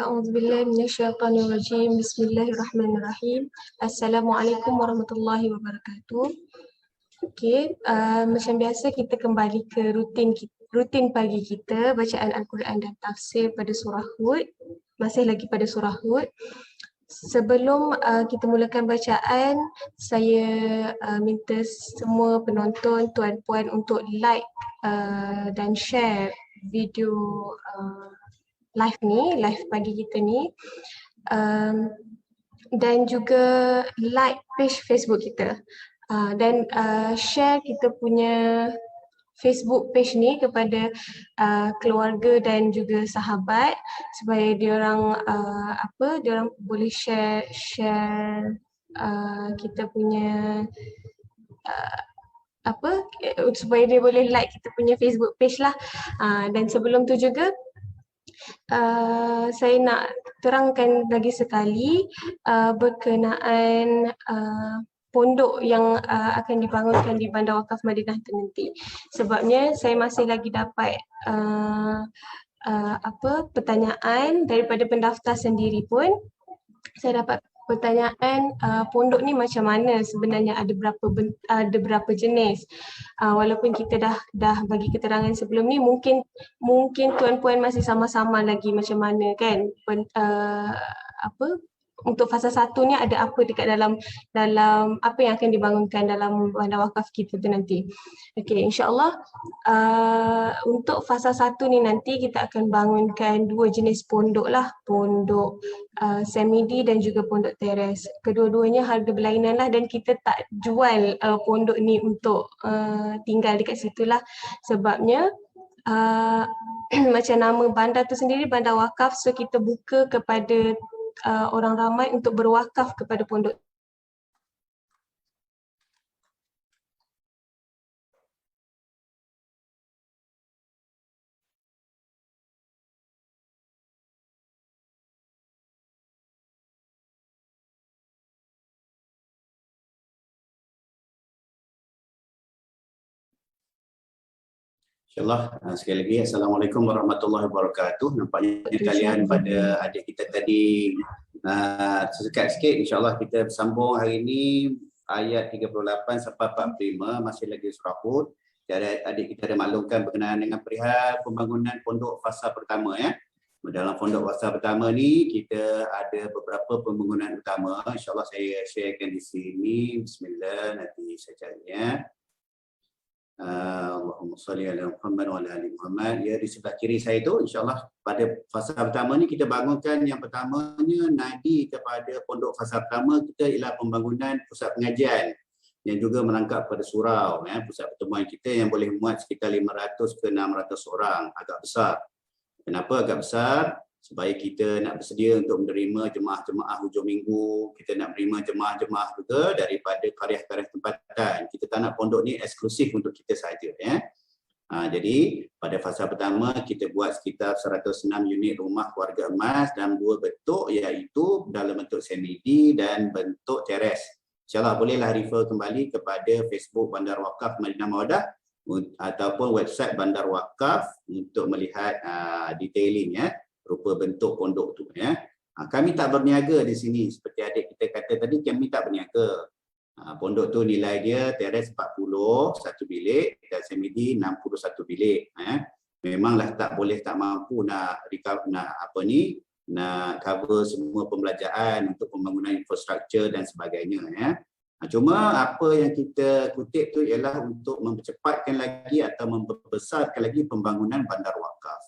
A'udzubillahi minasyaitonirrajim. Bismillahirrahmanirrahim. Assalamualaikum warahmatullahi wabarakatuh. Okey, macam biasa kita kembali ke rutin pagi kita, bacaan Al-Quran dan tafsir pada surah Hud. Masih lagi pada surah Hud. Sebelum kita mulakan bacaan, saya minta semua penonton, tuan-puan untuk like dan share video live pagi kita ni, dan juga like page Facebook kita, dan share kita punya Facebook page ni kepada keluarga dan juga sahabat supaya diorang diorang boleh share kita punya supaya dia boleh like kita punya Facebook page lah. Dan sebelum tu juga saya nak terangkan lagi sekali berkenaan pondok yang akan dibangunkan di Bandar Wakaf Madinah tu nanti. Sebabnya saya masih lagi dapat pertanyaan daripada pendaftar sendiri pun. Saya dapat pertanyaan pondok ni macam mana sebenarnya, ada berapa jenis. Walaupun kita dah bagi keterangan sebelum ni, mungkin tuan-puan masih sama-sama lagi macam mana kan, untuk fasa 1 ni ada apa dekat dalam apa yang akan dibangunkan dalam bandar wakaf kita tu nanti. Okey, insya-Allah untuk fasa 1 ni nanti kita akan bangunkan 2 jenis pondok lah, pondok semidi dan juga pondok teres. Kedua-duanya harga berlainan lah, dan kita tak jual pondok ni untuk tinggal dekat situ lah. Sebabnya macam nama bandar tu sendiri, bandar wakaf, so kita buka kepada orang ramai untuk berwakaf kepada pondok. InsyaAllah, sekali lagi Assalamualaikum warahmatullahi wabarakatuh. Nampaknya kalian pada adik kita tadi sedekat sikit. InsyaAllah kita bersambung hari ini ayat 38 sampai 45, masih lagi surah Hud. Jadi adik kita ada maklumkan berkenaan dengan perihal pembangunan pondok fasa pertama ya. Dalam pondok fasa pertama ni kita ada beberapa pembangunan utama. InsyaAllah saya sharekan di sini. Bismillah, nanti saya cari ya. Allahumma salli ala Muhammad wa ala ali Muhammad. Ya, di sebelah kiri saya tu insyaAllah pada fasa pertama ni kita bangunkan yang pertamanya nadi kepada pondok fasa pertama kita ialah pembangunan pusat pengajian yang juga merangkap pada surau ya, pusat pertemuan kita yang boleh muat sekitar 500 ke 600 orang, agak besar. Kenapa agak besar? Supaya kita nak bersedia untuk menerima jemaah-jemaah hujung minggu, kita nak menerima jemaah-jemaah juga daripada karya-karya tempatan. Kita tak nak pondok ni eksklusif untuk kita saja ya. Jadi pada fasa pertama kita buat sekitar 106 unit rumah keluarga emas dalam 2 bentuk, iaitu dalam bentuk semidi dan bentuk teres. InsyaAllah bolehlah refer kembali kepada Facebook Bandar Wakaf Madinah Mawaddah ataupun website Bandar Wakaf untuk melihat detailing ya, rupa bentuk pondok tu ya. Kami tak berniaga di sini seperti adik kita kata tadi, kami tak berniaga. Pondok tu nilai dia teres 40 satu bilik dan semidi 61 bilik ya. Memanglah tak mampu nak cover semua pembelanjaan untuk pembangunan infrastruktur dan sebagainya ya. Cuma apa yang kita kutip tu ialah untuk mempercepatkan lagi atau membesarkan lagi pembangunan bandar wakaf.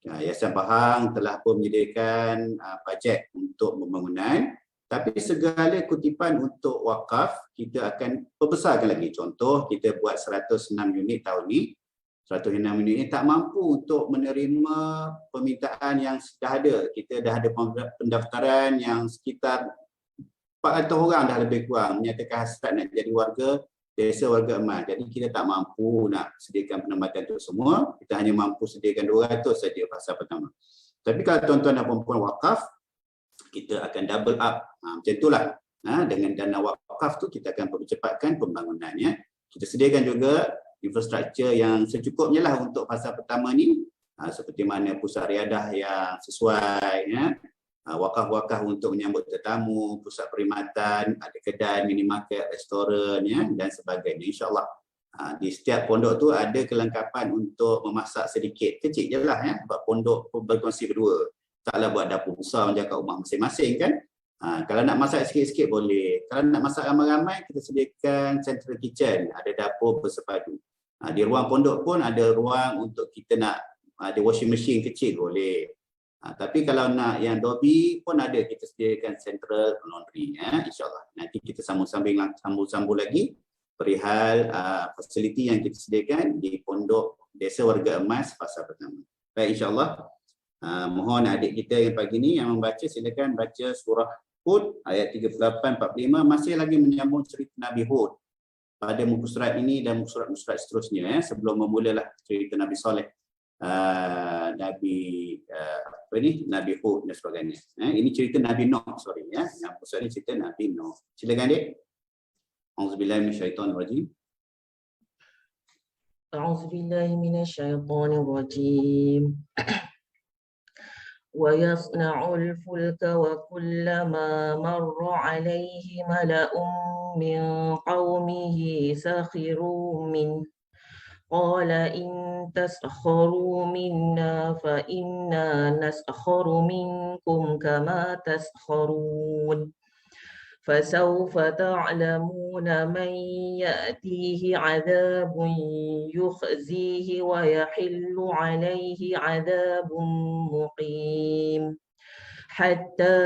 Yayasan Pahang telah pun menyediakan bajet untuk pembangunan, tapi segala kutipan untuk wakaf kita akan perbesarkan lagi. Contoh kita buat 106 unit tahun ni, 106 unit ini tak mampu untuk menerima permintaan yang dah ada. Kita dah ada pendaftaran yang sekitar 400 orang dah lebih kurang menyatakan hasrat nak jadi warga desa warga emas. Jadi kita tak mampu nak sediakan penempatan itu semua. Kita hanya mampu sediakan 200 saja fasa pertama. Tapi kalau tuan-tuan dan puan-puan wakaf, kita akan double up. Macam itulah. Dengan dana wakaf tu kita akan percepatkan pembangunannya. Kita sediakan juga infrastruktur yang secukupnya lah untuk fasa pertama ni. Seperti mana pusat riadah yang sesuai ya. wakaf-wakaf untuk menyambut tetamu, pusat perkhidmatan, ada kedai, minimarket, restoran ya, dan sebagainya. InsyaAllah di setiap pondok tu ada kelengkapan untuk memasak sedikit, kecil je lah ya, sebab pondok berkongsi berdua. Taklah buat dapur besar menjaga rumah masing-masing kan. Kalau nak masak sikit-sikit boleh. Kalau nak masak ramai-ramai, kita sediakan central kitchen, ada dapur bersepadu. Di ruang pondok pun ada ruang untuk kita nak ada washing machine kecil boleh. Tapi kalau nak yang dobi pun ada, kita sediakan central laundry ya, insyaAllah. Nanti kita sambung lagi perihal fasiliti yang kita sediakan di Pondok Desa Warga Emas Fasa Pertama. Baik, insyaAllah. Mohon adik kita yang pagi ni yang membaca, silakan baca surah Hud ayat 38-45, masih lagi menyambung cerita Nabi Hud pada muka surat ini dan muka surat-surat seterusnya ya, sebelum memulalah cerita Nabi Saleh, Nabi Hud dan sebagainya. Ini cerita Nabi Nuh, sorry ya. Yang muka surat ini cerita Nabi Nuh. Silakan adik. Auzubillahi minasyaitonirrajim. A'udzubillahi minasyaitonirrajim. ويصنع الفلك وكلما مر عليه ملأ من قومه سخروا منه قال إن تسخروا منا فإنا نسخر منكم كما تسخرون فسوف تعلمون من يأتيه عذاب يخزيه ويحل عليه عذاب مقيم حتى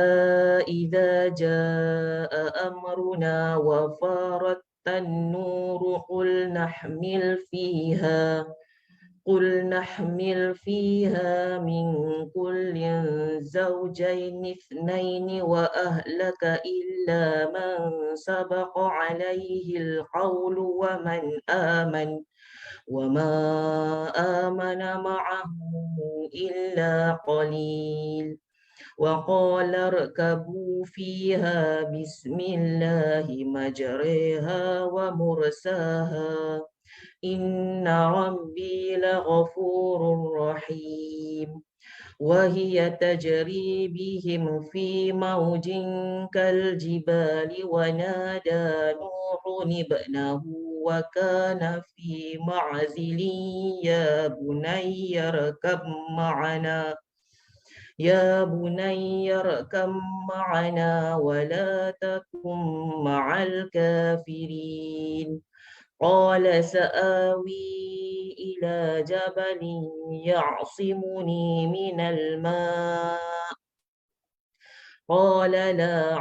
إذا جاء أمرنا وفارت النور قل نحمل فيها من كل زوجين اثنين وأهلك إلا من سبق عليه القول وما آمن معه إلا قليل وقال اركبوا فيها بسم الله مجريها ومرساها إن ربي لغفور رحيم وهي تجري بهم في موج كالجبال ونادى نوح ابنه وكان في معزل يا بني اركب معنا ولا تكن مع الكافرين قال سآوي إلى جبل يعصمني من الماء قال لا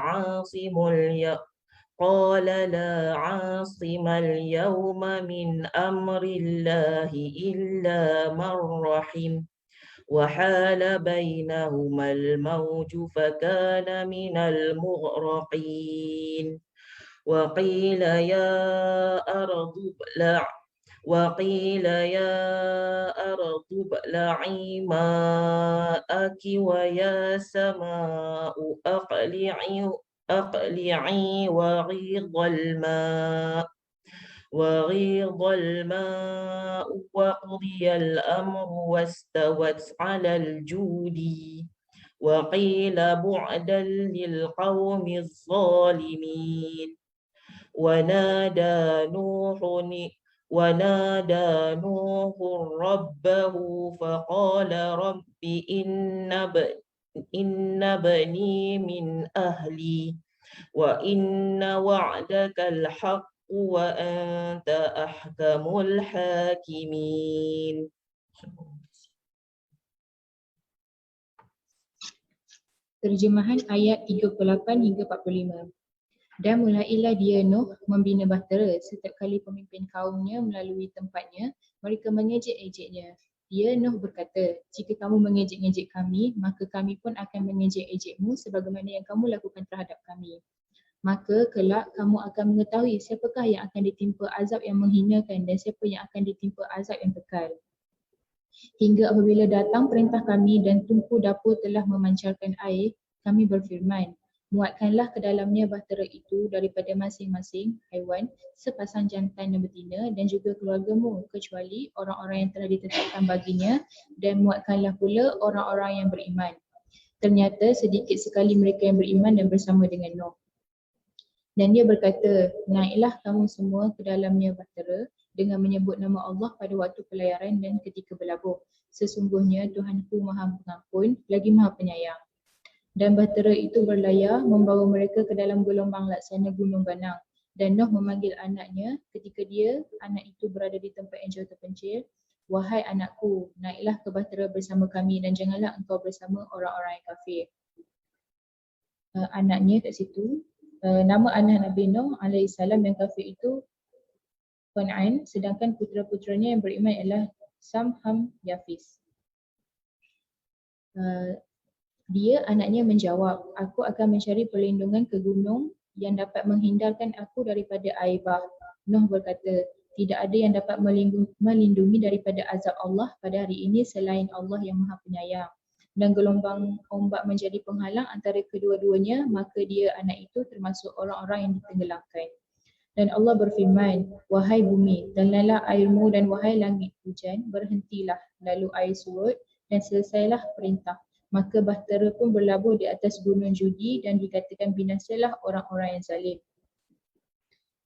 عاصم اليوم من أمر الله إلا من رحم وحال بينهما الموج فكان من المغرقين وقيل يا أرض ابلعي ماءك ويا سماء أقلعي وغيض الماء وقضي الأمر واستوت على الجود وقيل بعدا للقوم الظالمين ونادى نوح ربه فقال رب إن بني من أهلي وإن وعدك الحق وأنت أحكم الحاكمين. Terjemahan ayat 38 hingga 45. Dan mulailah dia Nuh membina bahtera setiap kali pemimpin kaumnya melalui tempatnya, mereka mengejek-ejeknya. Dia Nuh berkata, jika kamu mengejek-ejek kami, maka kami pun akan mengejek-ejekmu sebagaimana yang kamu lakukan terhadap kami. Maka kelak kamu akan mengetahui siapakah yang akan ditimpa azab yang menghinakan dan siapa yang akan ditimpa azab yang kekal. Hingga apabila datang perintah kami dan tungku dapur telah memancarkan air, kami berfirman, muatkanlah ke dalamnya bahtera itu daripada masing-masing haiwan, sepasang jantan dan betina dan juga keluargamu kecuali orang-orang yang telah ditetapkan baginya, dan muatkanlah pula orang-orang yang beriman. Ternyata sedikit sekali mereka yang beriman dan bersama dengan Nuh. Dan dia berkata, naiklah kamu semua ke dalamnya bahtera dengan menyebut nama Allah pada waktu pelayaran dan ketika berlabuh. Sesungguhnya Tuhanku Maha Pengampun lagi Maha Penyayang. Dan bahtera itu berlayar membawa mereka ke dalam gelombang laksana gunung Banang. Dan Nuh memanggil anaknya ketika anak itu berada di tempat yang jauh terpencil. Wahai anakku, naiklah ke bahtera bersama kami dan janganlah engkau bersama orang-orang yang kafir. Anaknya kat situ, nama anak Nabi Nuh alaihissalam yang kafir itu Kan'an, sedangkan putera-puteranya yang beriman ialah Sam, Ham, Yafis. Dia anaknya menjawab, aku akan mencari perlindungan ke gunung yang dapat menghindarkan aku daripada air bah. Nuh berkata, tidak ada yang dapat melindungi daripada azab Allah pada hari ini selain Allah yang Maha Penyayang. Dan gelombang ombak menjadi penghalang antara kedua-duanya, maka dia anak itu termasuk orang-orang yang ditenggelamkan. Dan Allah berfirman, wahai bumi, telanlah airmu dan wahai langit hujan, berhentilah, lalu air surut dan selesailah perintah. Maka bahtera pun berlabuh di atas gunung Judi dan dikatakan binasalah orang-orang yang zalim.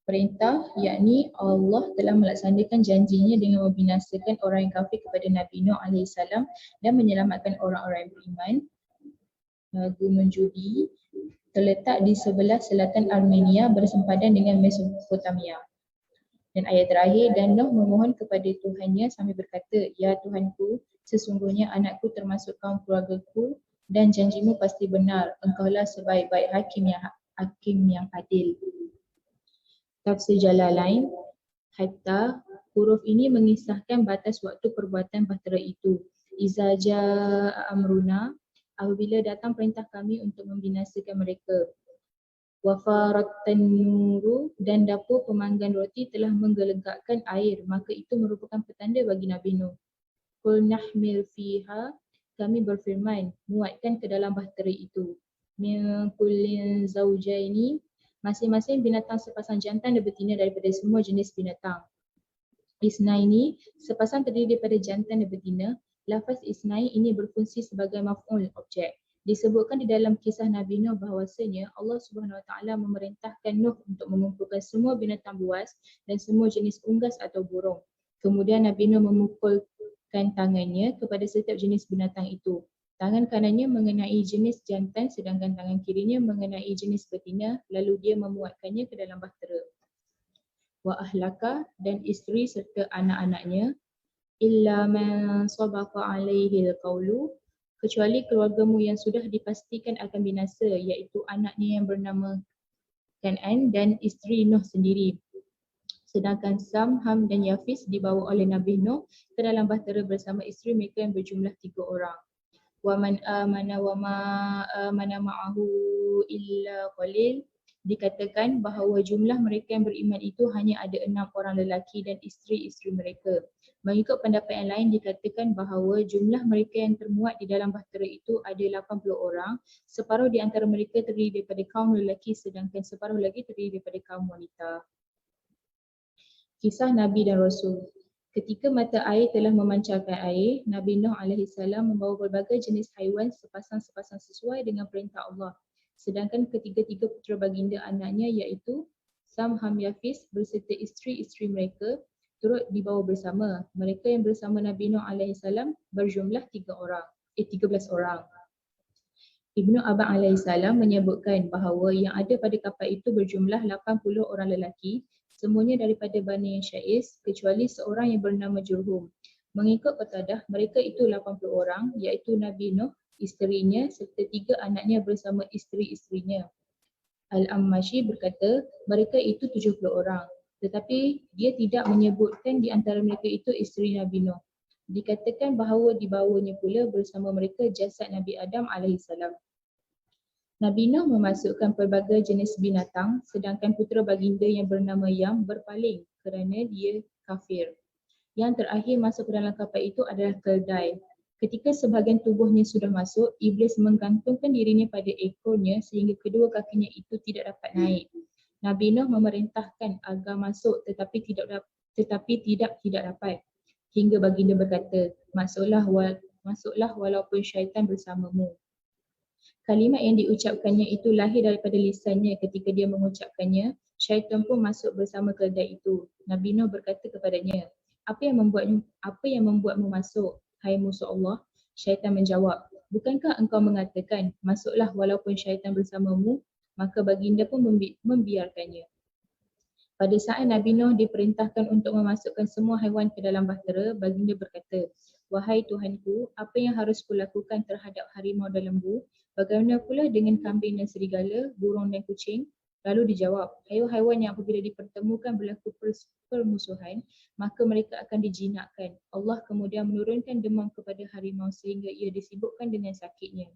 Perintah, yakni Allah telah melaksanakan janjinya dengan membinasakan orang yang kafir kepada Nabi Nuh AS dan menyelamatkan orang-orang yang beriman. Gunung Judi terletak di sebelah selatan Armenia bersempadan dengan Mesopotamia. Dan ayat terakhir, dan Nuh memohon kepada Tuhannya sambil berkata, ya Tuhanku, sesungguhnya anakku termasuk kaum keluargaku dan janjimu pasti benar. Engkaulah sebaik-baik hakim yang adil. Tafsir Jalalain, hatta huruf ini mengisahkan batas waktu perbuatan bahtera itu. Iza jaa amruna, apabila datang perintah kami untuk membinasakan mereka. Wafarattan nuru, dan dapur pemanggang roti telah menggelegakkan air, maka itu merupakan petanda bagi Nabi Nuh. Qul nahmil fiha, kami berfirman, muatkan ke dalam bahtera itu. Min kullin zawjaini, masing-masing binatang sepasang jantan dan betina daripada semua jenis binatang. Isnaini, sepasang terdiri daripada jantan dan betina. Lafaz isnai ini berfungsi sebagai maf'ul, objek. Disebutkan di dalam kisah Nabi Nuh bahawasanya Allah Subhanahu Wa Taala memerintahkan Nuh untuk mengumpulkan semua binatang buas dan semua jenis unggas atau burung. Kemudian Nabi Nuh memukulkan tangannya kepada setiap jenis binatang itu. Tangan kanannya mengenai jenis jantan sedangkan tangan kirinya mengenai jenis betina, lalu dia memuatkannya ke dalam bahtera. Wa ahlaka, dan isteri serta anak-anaknya, illa man sabaqa alaihi alqawlu, kecuali keluargamu yang sudah dipastikan akan binasa, iaitu anaknya yang bernama Kan'an dan isteri Nuh sendiri. Sedangkan Sam, Ham dan Yafis dibawa oleh Nabi Nuh ke dalam bahtera bersama isteri mereka yang berjumlah 3 orang. Wa man amana wa ma amana ma'ahu illa qalil, dikatakan bahawa jumlah mereka yang beriman itu hanya ada 6 orang lelaki dan isteri-isteri mereka. Mengikut pendapat yang lain dikatakan bahawa jumlah mereka yang termuat di dalam bahtera itu ada 80 orang, separuh di antara mereka terdiri daripada kaum lelaki sedangkan separuh lagi terdiri daripada kaum wanita. Kisah Nabi dan Rasul. Ketika mata air telah memancarkan air, Nabi Nuh AS membawa berbagai jenis haiwan sepasang-sepasang sesuai dengan perintah Allah. Sedangkan ketiga-tiga putera baginda anaknya iaitu Sam, Ham, Yafis berserta isteri-isteri mereka turut dibawa bersama. Mereka yang bersama Nabi Nuh AS berjumlah 13 orang. Ibnu Abbas AS menyebutkan bahawa yang ada pada kapal itu berjumlah 80 orang lelaki, semuanya daripada Bani Syais kecuali seorang yang bernama Jurhum. Mengikut Qatadah, mereka itu 80 orang iaitu Nabi Nuh, isterinya serta 3 anaknya bersama isteri-isterinya. Al-Ammashi berkata mereka itu 70 orang, tetapi dia tidak menyebutkan di antara mereka itu isteri Nabi Nuh. Dikatakan bahawa dibawanya pula bersama mereka jasad Nabi Adam AS. Nabi Nuh memasukkan pelbagai jenis binatang sedangkan putera baginda yang bernama Yam berpaling kerana dia kafir. Yang terakhir masuk ke dalam kapal itu adalah keldai. Ketika sebahagian tubuhnya sudah masuk, iblis menggantungkan dirinya pada ekornya sehingga kedua kakinya itu tidak dapat naik. Nabi Nuh memerintahkan agar masuk tetapi tidak dapat. Hingga baginda berkata, masuklah walaupun syaitan bersamamu. Kalimat yang diucapkannya itu lahir daripada lisannya ketika dia mengucapkannya. Syaitan pun masuk bersama keledai itu. Nabi Nuh berkata kepadanya, apa yang membuatmu masuk, hai musuh Allah? Syaitan menjawab, bukankah engkau mengatakan, masuklah walaupun syaitan bersamamu? Maka baginda pun membiarkannya. Pada saat Nabi Nuh diperintahkan untuk memasukkan semua haiwan ke dalam bahtera, baginda berkata, wahai Tuhanku, apa yang harus kulakukan terhadap harimau dan lembu? Bagaimana pula dengan kambing dan serigala, burung dan kucing? Lalu dijawab, haiwan yang apabila dipertemukan berlaku permusuhan, maka mereka akan dijinakkan. Allah kemudian menurunkan demam kepada harimau sehingga ia disibukkan dengan sakitnya.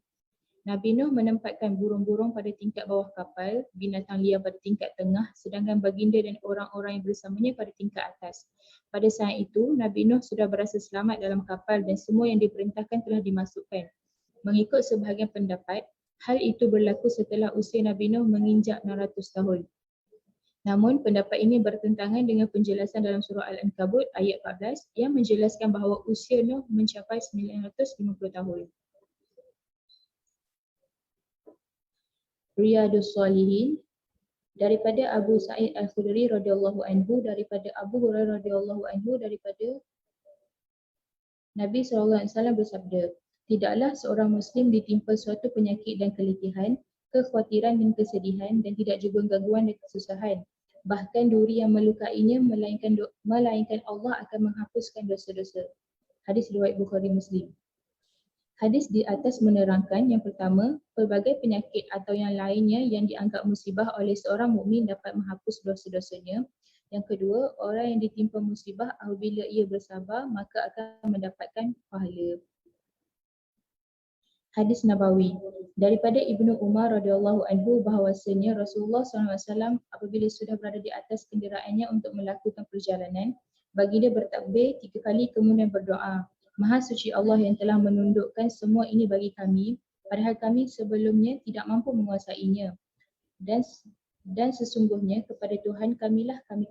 Nabi Nuh menempatkan burung-burung pada tingkat bawah kapal, binatang liar pada tingkat tengah, sedangkan baginda dan orang-orang yang bersamanya pada tingkat atas. Pada saat itu, Nabi Nuh sudah berasa selamat dalam kapal dan semua yang diperintahkan telah dimasukkan. Mengikut sebahagian pendapat, hal itu berlaku setelah usia Nabi Nuh menginjak 600 tahun. Namun, pendapat ini bertentangan dengan penjelasan dalam surah Al-Ankabut ayat 14 yang menjelaskan bahawa usia Nuh mencapai 950 tahun. Riyadus Salihin daripada Abu Sa'id Al-Khudri radhiyallahu anhu, daripada Abu Hurairah radhiyallahu anhu, daripada Nabi SAW bersabda, tidaklah seorang Muslim ditimpa suatu penyakit dan keletihan, kekhawatiran dan kesedihan dan tidak juga gangguan dan kesusahan. Bahkan duri yang melukainya melainkan Allah akan menghapuskan dosa-dosa. Hadis riwayat Bukhari Muslim. Hadis di atas menerangkan yang pertama, pelbagai penyakit atau yang lainnya yang dianggap musibah oleh seorang mukmin dapat menghapus dosa-dosanya. Yang kedua, orang yang ditimpa musibah apabila ia bersabar maka akan mendapatkan pahala. Hadis Nabawi daripada Ibnu Umar radhiyallahu anhu bahawasanya Rasulullah SAW apabila sudah berada di atas kenderaannya untuk melakukan perjalanan, baginda bertakbir 3 kali kemudian berdoa, Maha suci Allah yang telah menundukkan semua ini bagi kami, padahal kami sebelumnya tidak mampu menguasainya. Dan sesungguhnya kepada Tuhan kamilah kami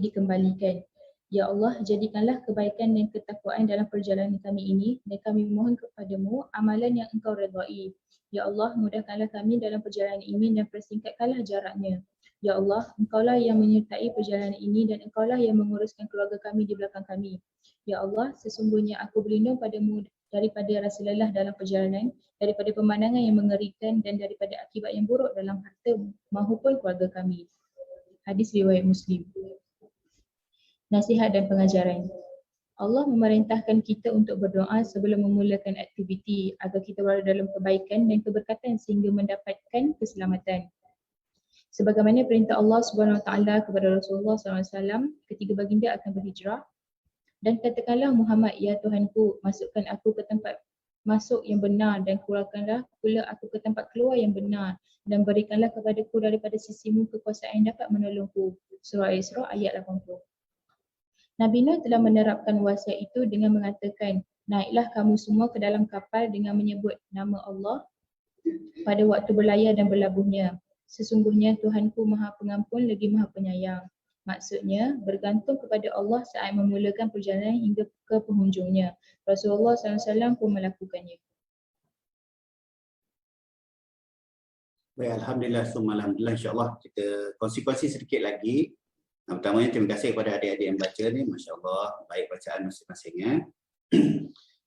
dikembalikan. Ya Allah, jadikanlah kebaikan dan ketakwaan dalam perjalanan kami ini dan kami memohon kepadamu amalan yang engkau redai. Ya Allah, mudahkanlah kami dalam perjalanan ini dan persingkatkanlah jaraknya. Ya Allah, engkaulah yang menyertai perjalanan ini dan engkaulah yang menguruskan keluarga kami di belakang kami. Ya Allah, sesungguhnya aku berlindung padamu daripada rasa lelah dalam perjalanan, daripada pemandangan yang mengerikan dan daripada akibat yang buruk dalam harta maupun keluarga kami. Hadis riwayat Muslim. Nasihat dan pengajaran. Allah memerintahkan kita untuk berdoa sebelum memulakan aktiviti agar kita berada dalam kebaikan dan keberkatan sehingga mendapatkan keselamatan. Sebagaimana perintah Allah Subhanahu Wa Taala kepada Rasulullah SAW ketika baginda akan berhijrah, dan katakanlah Muhammad, ya Tuhanku, masukkan aku ke tempat masuk yang benar dan keluarkanlah pula aku ke tempat keluar yang benar dan berikanlah kepadaku daripada sisimu kekuasaan yang dapat menolongku. Surah Isra ayat 80. Nabi Nuh telah menerapkan wasiat itu dengan mengatakan, naiklah kamu semua ke dalam kapal dengan menyebut nama Allah pada waktu berlayar dan berlabuhnya. Sesungguhnya Tuhanku Maha Pengampun lagi Maha Penyayang. Maksudnya, bergantung kepada Allah saat memulakan perjalanan hingga ke penghujungnya. Rasulullah SAW pun melakukannya. Baik, Alhamdulillah, Alhamdulillah, insyaAllah kita kongsi sedikit lagi. Pertamanya, terima kasih kepada adik-adik yang baca ni. Masya Allah, baik bacaan masing-masing.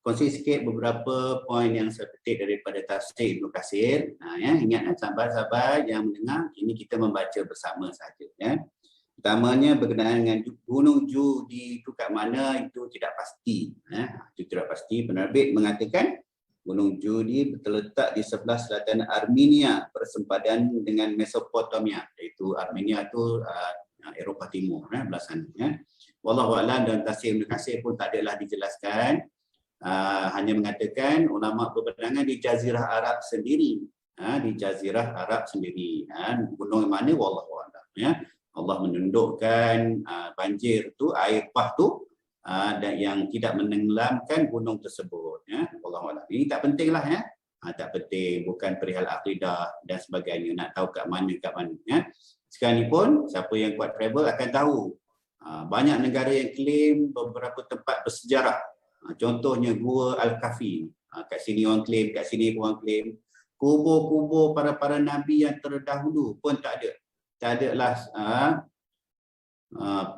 Kongsi sikit beberapa poin yang saya petik daripada tafsir Ibnu Katsir. Ingat sahabat-sahabat yang mendengar, ini kita membaca bersama sahaja. Pertamanya berkenaan dengan Gunung Judi itu kat mana, itu tidak pasti. Itu tidak pasti. Penerbit mengatakan Gunung Judi terletak di sebelah selatan Armenia bersempadan dengan Mesopotamia, iaitu Armenia itu Eropah Timur, belah sana. Wallahu a'lam, dan tafsir Ibnu Katsir pun tak adalah dijelaskan. Hanya mengatakan ulama berpandangan di Jazirah Arab sendiri. Di Jazirah Arab sendiri. Gunung mana wallahu a'lam. Allah menundukkan banjir tu, air pah tu dan yang tidak menenggelamkan gunung tersebut. Wallahualam. Ini tak penting lah. Tak penting, bukan perihal akidah dan sebagainya. Nak tahu kat mana. Sekarang ni pun siapa yang kuat travel akan tahu banyak negara yang claim beberapa tempat bersejarah. Contohnya Gua Al-Kafi. Kat sini orang klaim, kat sini orang klaim. Kubur-kubur para nabi yang terdahulu pun tak ada. Tak adalah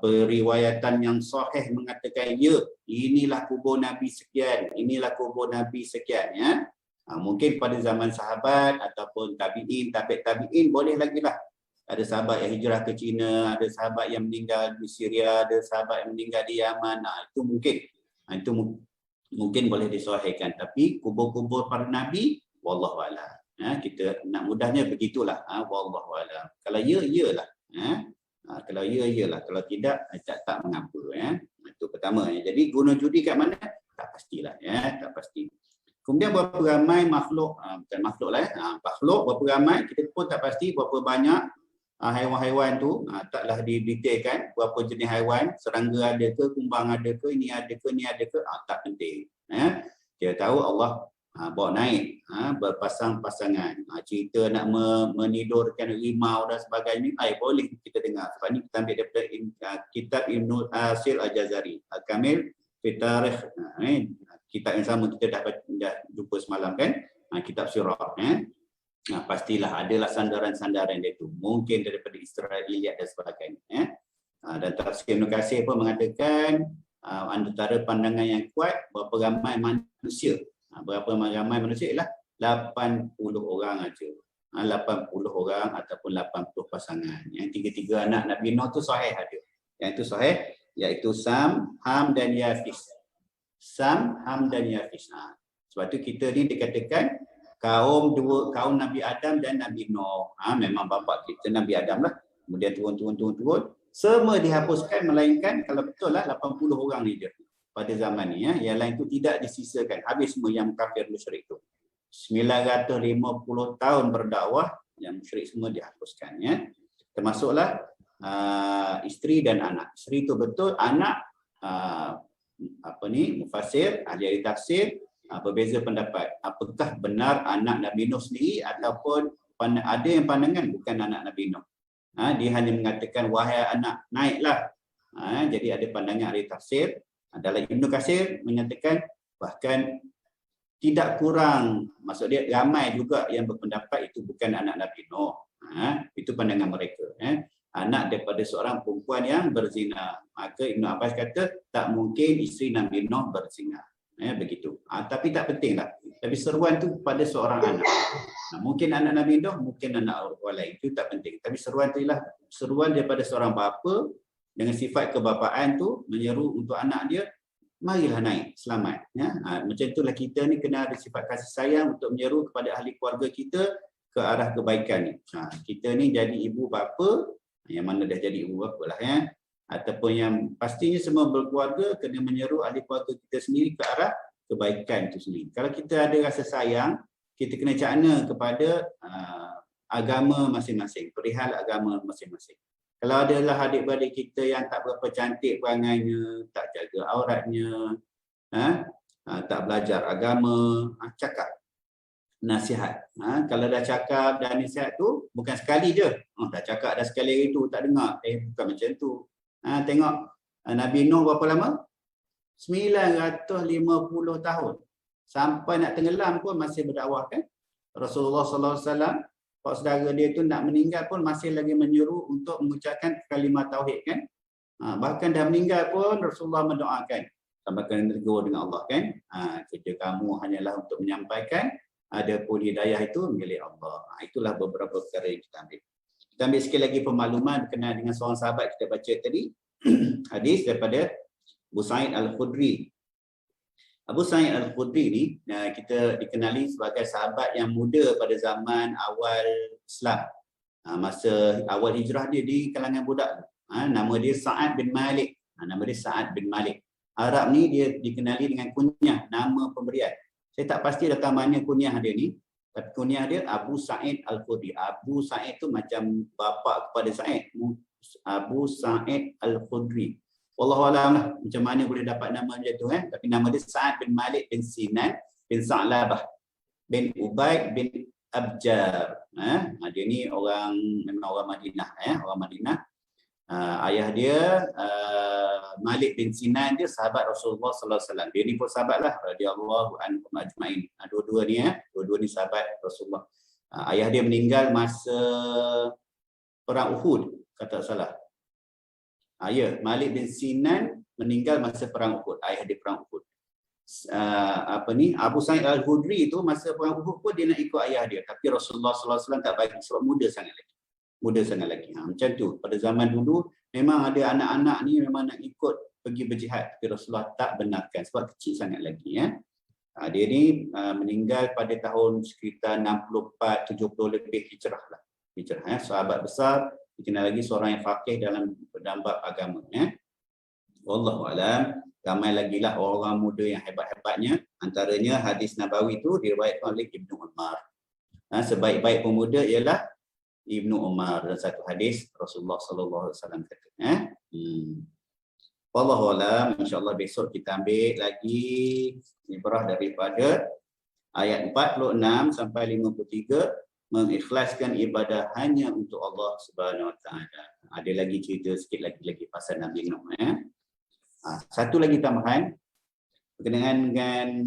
periwayatan yang sahih mengatakan ya, inilah kubur nabi sekian, inilah kubur nabi sekian, ya. Mungkin pada zaman sahabat ataupun tabi'in, tabi'in boleh lagi lah. Ada sahabat yang hijrah ke China, ada sahabat yang meninggal di Syria, ada sahabat yang meninggal di Yaman. Itu mungkin. Itu mungkin boleh disahihkan. Tapi kubur-kubur para nabi, wallahualam. Kita nak mudahnya begitulah. Wallahualam. Kalau ya, iyalah. Kalau ya, iyalah. Kalau tidak, tak mengapa. Itu pertama. Jadi guna judi kat mana? Tak pastilah. Tak pasti. Kemudian berapa ramai makhluk, bukan makhluk lah, makhluk berapa ramai, kita pun tak pasti berapa banyak haiwan-haiwan tu, taklah didetailkan berapa jenis haiwan, serangga ada ke, kumbang ada ke, ini ada ke, tak penting. Kita tahu Allah bawa naik berpasang-pasangan. Cerita nak menidurkan rimau dan sebagainya, boleh kita dengar. Sebab ni kita ambil daripada kitab Ibnu Asir Al-Jazari, Al-Kamil fi Tarikh. Kitab yang sama kita dah jumpa semalam kan, kitab Sirah. Pastilah adalah sandaran-sandaran dia tu, mungkin daripada Israiliyat dan sebagainya. Dan tafsir Ibnu Katsir pun mengatakan antara pandangan yang kuat berapa ramai manusia. Berapa ramai manusia ialah 80 orang aja. 80 orang ataupun 80 pasangan. Yang tiga-tiga anak Nabi Nuh tu sahih ada. Yang itu sahih, iaitu Sam, Ham dan Yafis. Sam, Ham dan Yafis. Sebab tu kita ni dikatakan kaum Nabi Adam dan Nabi Nuh. Memang bapa kita Nabi Adam lah. Kemudian turun. Semua dihapuskan, melainkan kalau betul lah 80 orang ni je pada zaman ni. Yang lain tu tidak disisakan. Habis semua yang kafir musyrik tu. 950 tahun berdakwah, yang musyrik semua dihapuskan. Termasuklah isteri dan anak. Isteri tu betul, anak mufassir, ahli tafsir berbeza pendapat. Apakah benar anak Nabi Nuh sendiri ataupun ada yang pandangan bukan anak Nabi Nuh. Dia hanya mengatakan wahai anak, naiklah. Jadi ada pandangan ahli tafsir. Dalam Ibnu Katsir menyatakan bahkan tidak kurang, maksud dia ramai juga yang berpendapat itu bukan anak Nabi Nuh. Itu pandangan mereka. Anak daripada seorang perempuan yang berzina. Maka Ibn Abbas kata tak mungkin isteri Nabi Nuh berzina. Begitu. Tapi tak penting lah. Tapi seruan tu pada seorang anak. Mungkin anak Nabi Nuh, mungkin anak orang lain. Itu tak penting. Tapi seruan tu ialah seruan daripada seorang bapa dengan sifat kebapaan tu menyeru untuk anak dia, marilah naik, selamat. Macam itulah kita ni kena ada sifat kasih sayang untuk menyeru kepada ahli keluarga kita ke arah kebaikan ni. Kita ni jadi ibu bapa, yang mana dah jadi ibu bapa lah ataupun yang pastinya semua berkeluarga kena menyeru ahli keluarga kita sendiri ke arah kebaikan itu sendiri. Kalau kita ada rasa sayang, kita kena cakna kepada agama masing-masing, perihal agama masing-masing. Kalau adalah adik-beradik kita yang tak berapa cantik perangainya, tak jaga auratnya, tak belajar agama, cakap, nasihat. Kalau dah cakap dan nasihat tu bukan sekali je. Dah cakap dah sekali itu tak dengar. Bukan macam tu. Tengok Nabi Nuh berapa lama? 950 tahun. Sampai nak tenggelam pun masih berdakwah kan. Rasulullah sallallahu alaihi wasallam, pak saudara dia tu nak meninggal pun masih lagi menyuruh untuk mengucapkan kalimah tauhid kan. Bahkan dah meninggal pun Rasulullah mendoakan sampai kena tegur dengan Allah kan. Kerja kamu hanyalah untuk menyampaikan, adapun hidayah itu milik Allah. Itulah beberapa perkara yang kita ambil. Kita ambil sekali lagi pemaluman berkenaan dengan seorang sahabat kita baca tadi. Hadis daripada Abu Sa'id Al-Khudri. Abu Sa'id Al-Khudri ni kita dikenali sebagai sahabat yang muda pada zaman awal Islam. Masa awal hijrah dia di kalangan budak. Nama dia Sa'ad bin Malik. Nama dia Sa'ad bin Malik. Arab ni dia dikenali dengan kunyah, nama pemberian. Saya tak pasti datang mana kunyah dia ni. Tapi kunyah dia Abu Sa'id Al-Khudri. Abu Sa'id tu macam bapa kepada Sa'id. Abu Sa'id Al-Khudri. Wallahualam lah macam mana boleh dapat nama macam tu Tapi nama dia Sa'ad bin Malik bin Sinan bin Sa'labah bin Ubaid bin Abjar. Dia ni memang orang Madinah. Orang Madinah. Ayah dia Malik bin Sinan dia sahabat Rasulullah sallallahu alaihi wasallam. Dia ni pun sahabatlah radhiyallahu anhum ajmain. Dua-dua ni sahabat Rasulullah. Ayah dia meninggal masa perang Uhud, kata tak salah. Ya, Malik bin Sinan meninggal masa perang Uhud, ayah dia perang Uhud. Abu Sa'id Al-Khudri tu masa perang Uhud pun dia nak ikut ayah dia, tapi Rasulullah sallallahu alaihi wasallam tak bagi sebab muda sangat lagi. Macam tu. Pada zaman dulu memang ada anak-anak ni memang nak ikut pergi berjihad, tapi Rasulullah tak benarkan sebab kecil sangat lagi. Dia ni meninggal pada tahun sekitar 64-70 lebih hijrah lah. Sahabat besar, dikenal lagi seorang yang faqih dalam bab agama. Wallahu alam. Ramai lagi lah orang muda yang hebat-hebatnya. Antaranya hadis Nabawi tu diriwayatkan oleh Ibnu Umar. Sebaik-baik pemuda ialah Ibnu Umar. Dalam satu hadis Rasulullah sallallahu alaihi wasallam kata. Wallahu alam. InsyaAllah besok kita ambil lagi ibrah daripada ayat 46 sampai 53. Mengikhlaskan ibadah hanya untuk Allah Subhanahu Wa Taala. Ada lagi cerita sikit lagi pasal Nabi Nuh. Satu lagi tambahan berkenaan dengan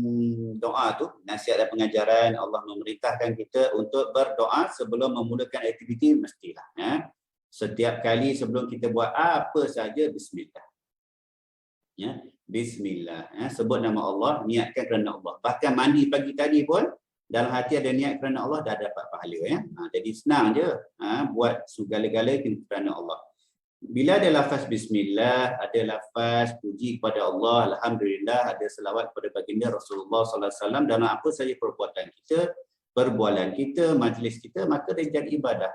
doa tu, nasihat dan pengajaran Allah memerintahkan kita untuk berdoa sebelum memulakan aktiviti mestilah. Setiap kali sebelum kita buat apa saja bismillah. Bismillah. Sebut nama Allah, niatkan kerana Allah. Bahkan mandi pagi tadi pun dalam hati ada niat kerana Allah, dah dapat pahala. Jadi senang je buat segala-gala kerana Allah. Bila ada lafaz bismillah, ada lafaz puji kepada Allah, alhamdulillah, ada selawat kepada baginda Rasulullah sallallahu alaihi wasallam dalam apa saja perbuatan kita, perbualan kita, majlis kita, maka dia jadi ibadah.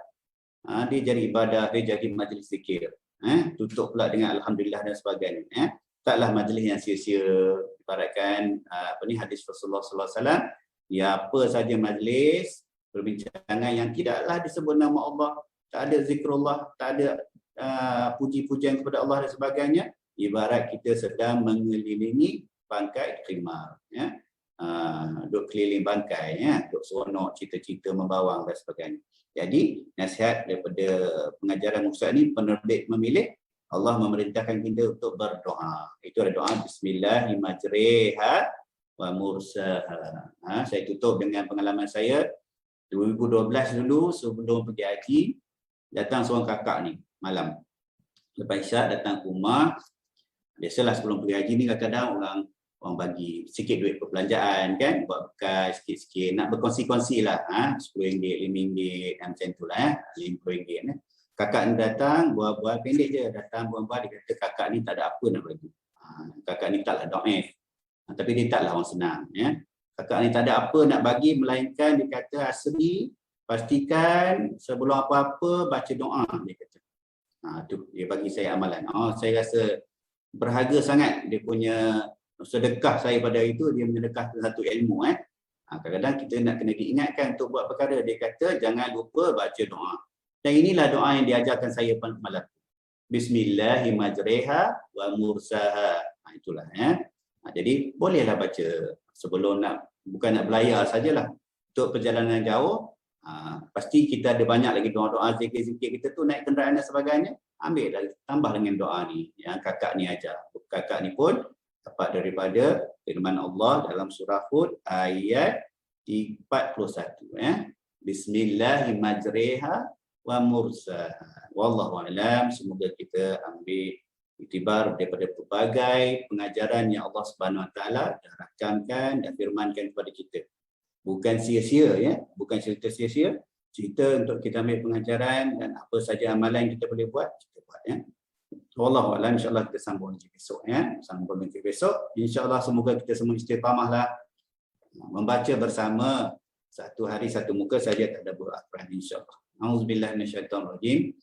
Dia jadi ibadah, dia jadi majlis zikir. Tutup pula dengan alhamdulillah dan sebagainya. Taklah majlis yang sia-sia. Ibaratkan hadis Rasulullah sallallahu alaihi wasallam, ya apa saja majlis perbincangan yang tidaklah disebut nama Allah, tak ada zikrullah, tak ada puji-pujian kepada Allah dan sebagainya, ibarat kita sedang mengelilingi bangkai khimar, duk keliling bangkai, duk seronok, cerita-cerita membawang dan sebagainya. Jadi nasihat daripada pengajaran Ustaz ni, penerbit memilih, Allah memerintahkan kita untuk berdoa. Itu ada doa bismillah majriha wa mursaha. Saya tutup dengan pengalaman saya 2012 dulu sebelum pergi haji, datang seorang kakak ni malam. Lepas isyak datang ke rumah. Biasalah sebelum pergi haji ni kadang-kadang orang bagi sikit duit perbelanjaan kan, buat bekas sikit-sikit, nak berkongsi-kongsi lah, RM10, RM5 macam tu lah, RM50. Kakak ni datang, buat-buat pendek je, datang buat-buat, dia kata kakak ni tak ada apa nak bagi. Kakak ni taklah do'if, tapi dia taklah orang senang. Kakak ni tak ada apa nak bagi, melainkan dia kata asli, pastikan sebelum apa-apa baca doa, dia kata. Tu dia bagi saya amalan. Saya rasa berharga sangat dia punya sedekah saya pada itu. Dia menyedekahkan satu ilmu. Kadang-kadang kita nak kena diingatkan untuk buat perkara. Dia kata jangan lupa baca doa. Dan inilah doa yang diajarkan saya pada malam. Bismillahirrahmanirrahim wa mursaha. Itulah jadi bolehlah baca sebelum bukan nak belayar sajalah. Untuk perjalanan jauh, pasti kita ada banyak lagi doa-doa, zikir-zikir kita tu, naik kenderaan dan sebagainya, ambil dan tambah dengan doa ni yang kakak ni ajar. Kakak ni pun dapat daripada firman Allah dalam surah Hud ayat 41. Bismillahirrahmanirrahim wa mursaha. Wallahu a'lam. Semoga kita ambil iktibar daripada pelbagai pengajaran yang Allah Subhanahu Wa Taala dah rakamkan dan firmankan kepada kita. Bukan sia-sia, bukan cerita sia-sia, cerita untuk kita ambil pengajaran dan apa saja amalan yang kita boleh buat, kita buat. Wallahu a'lam. InsyaAllah kita sambung lagi besok. Sambung lagi besok. InsyaAllah semoga kita semua istiqamahlah membaca bersama, satu hari satu muka saja tadabbur Al-Quran insyaAllah. A'udzubillahi minasyaitonirrajim.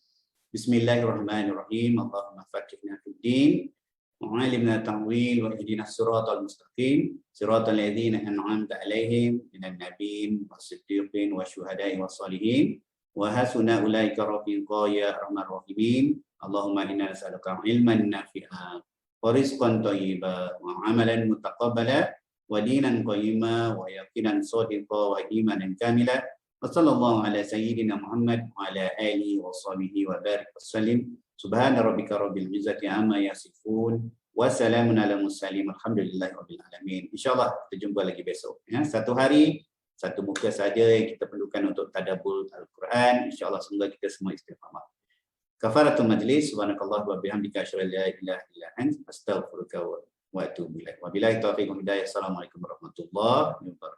Bismillahirrahmanirrahim. Allahumma faqihna fid din وعلمنا التأويل واهدنا الصراط المستقيم صراط الذين أنعمت عليهم من النبيين والصديقين والشهداء والصالحين وحسن أولئك رفيقا يا أرحم الراحمين اللهم إنا نسألك علما نافعا ورزقا طيبا وعملا متقبلا ودينا قيما ويقينا صادقا وإيمانا كاملا وصلى الله على سيدنا محمد وعلى آله وصحبه وبارك وسلم. Subhana rabbika rabbil izzati amma yasifun Wassalamun ala mursalin. Alhamdulillahirabbil alamin. InsyaAllah kita jumpa lagi besok. Ya, satu hari, satu muka saja yang kita perlukan untuk tadabbur Al-Quran. InsyaAllah semoga kita semua istiqamah. Kafaratul majlis. Subhanakallah wa bihamdika asyhadu an la ilaha illa anta astaghfiruka wa atubu ilaik. Wabillahi taufiq wal hidayah. Assalamualaikum warahmatullahi wabarakatuh.